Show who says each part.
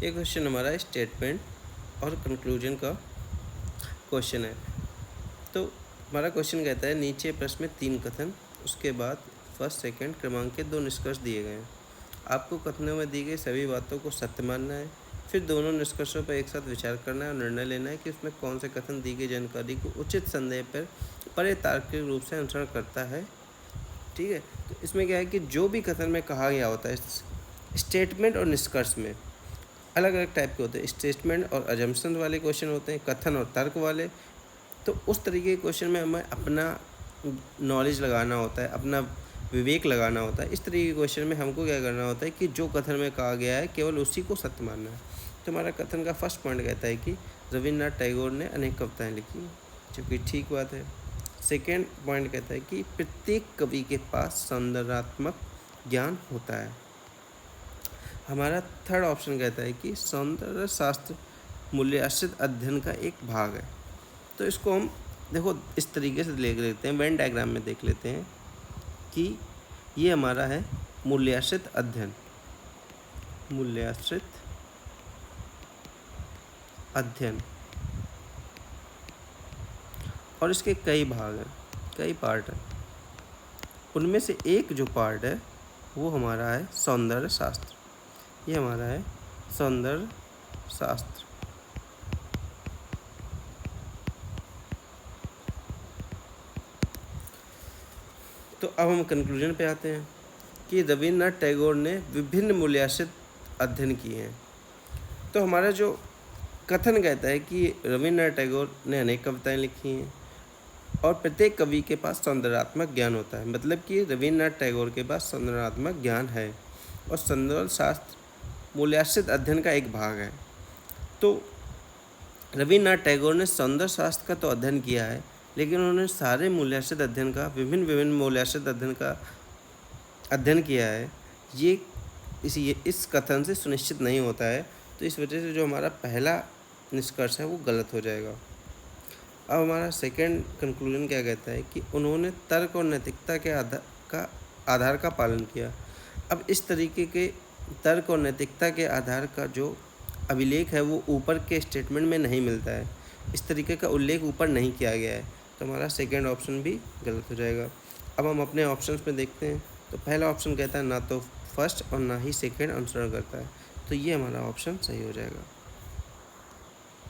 Speaker 1: ये क्वेश्चन हमारा स्टेटमेंट और कंक्लूजन का क्वेश्चन है। तो हमारा क्वेश्चन कहता है नीचे प्रश्न में 3 कथन, उसके बाद फर्स्ट सेकंड क्रमांक के 2 निष्कर्ष दिए गए हैं। आपको कथनों में दी गई सभी बातों को सत्य मानना है, फिर दोनों निष्कर्षों पर एक साथ विचार करना है और निर्णय लेना है कि उसमें कौन से कथन दी गई जानकारी को उचित संदेह पर परे तार्किक रूप से अनुसरण करता है। ठीक है, तो इसमें क्या है कि जो भी कथन में कहा गया होता है स्टेटमेंट और निष्कर्ष में अलग अलग टाइप के होते हैं। स्टेटमेंट और अजम्पशन वाले क्वेश्चन होते हैं, कथन और तर्क वाले। तो उस तरीके के क्वेश्चन में हमें अपना नॉलेज लगाना होता है, अपना विवेक लगाना होता है। इस तरीके के क्वेश्चन में हमको क्या करना होता है कि जो कथन में कहा गया है केवल उसी को सत्य मानना है। तो हमारा कथन का फर्स्ट पॉइंट कहता है कि रविन्द्रनाथ टैगोर ने अनेक कविताएं लिखी, जो कि ठीक बात है। सेकेंड पॉइंट कहता है कि प्रत्येक कवि के पास सौंदर्यात्मक ज्ञान होता है। हमारा थर्ड ऑप्शन कहता है कि सौंदर्य शास्त्र मूल्याश्रित अध्ययन का एक भाग है। तो इसको हम देखो इस तरीके से देख लेते हैं, वेन डायग्राम में देख लेते हैं कि ये हमारा है मूल्याश्रित अध्ययन। मूल्याश्रित अध्ययन और इसके कई भाग हैं, कई पार्ट हैं। उनमें से एक जो पार्ट है वो हमारा है सौंदर्य शास्त्र। ये हमारा है सौंदर्य शास्त्र। तो अब हम कंक्लूजन पे आते हैं कि रविन्द्रनाथ टैगोर ने विभिन्न मूल्याश्रित अध्ययन किए हैं। तो हमारा जो कथन कहता है कि रविन्द्रनाथ टैगोर ने अनेक कविताएं लिखी हैं और प्रत्येक कवि के पास सौंदर्यात्मक ज्ञान होता है, मतलब कि रविन्द्रनाथ टैगोर के पास सौंदर्यात्मक ज्ञान है और सौंदर्य शास्त्र मूल्याश्रित अध्ययन का एक भाग है। तो रविन्द्रनाथ टैगोर ने सौंदर्य शास्त्र का तो अध्ययन किया है, लेकिन उन्होंने सारे मूल्याश्रित अध्ययन का विभिन्न मूल्याश्रित अध्ययन का अध्ययन किया है, ये इस कथन से सुनिश्चित नहीं होता है। तो इस वजह से जो हमारा पहला निष्कर्ष है वो गलत हो जाएगा। अब हमारा सेकंड कंक्लूजन क्या कहता है कि उन्होंने तर्क और नैतिकता के आधार का पालन किया। अब इस तरीके के तर्क और नैतिकता के आधार का जो अभिलेख है वो ऊपर के स्टेटमेंट में नहीं मिलता है, इस तरीके का उल्लेख ऊपर नहीं किया गया है। तो हमारा सेकंड ऑप्शन भी गलत हो जाएगा। अब हम अपने ऑप्शंस में देखते हैं। तो पहला ऑप्शन कहता है ना तो फर्स्ट और ना ही सेकंड अनुसरण करता है, तो ये हमारा ऑप्शन सही हो जाएगा।